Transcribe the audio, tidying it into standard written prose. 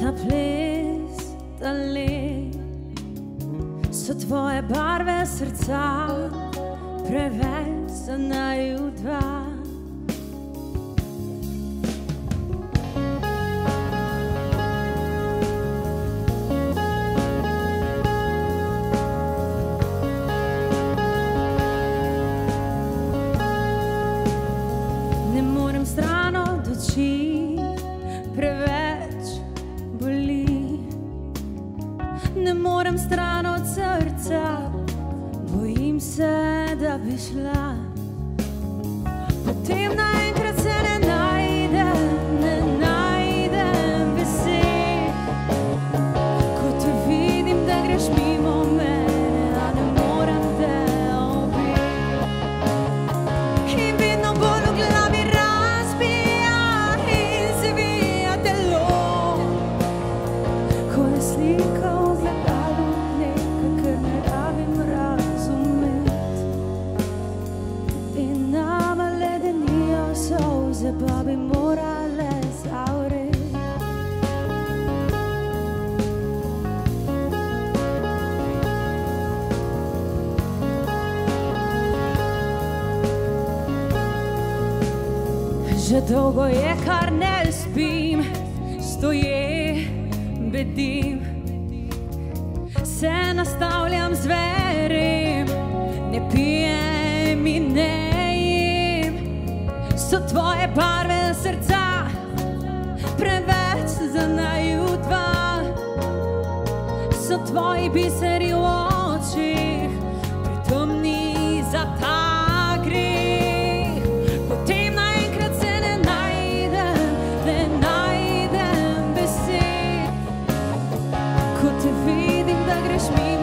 Ta ples, ta let, so tvoje barve srca, preveč za naju dva. Ne morem stran od oči, preveč boli. Ne morem stran od srca, bojim se, da bi šla. Potem naenkrat se ne najdem besed. Ko te vidim, da greš mimo mene, a ne morem te objeti. In vedno bolj v glavi razbija in zavija telo. Ko je slika v ogledalu, nekaj, kar ne rabim razumeti. In nama ledenijo solze, pa bi morale zavreti. Že dolgo je, kar ne spim, stoje bedim. Se nastavljam, zverim, ne pijem in ne jem. So tvoje barve srca, preveč za naju dva. So tvoji biseri v očih, pretemni za ta greh. Potem naenkrat se ne najdem besed. Ko te vidim, da greš mimo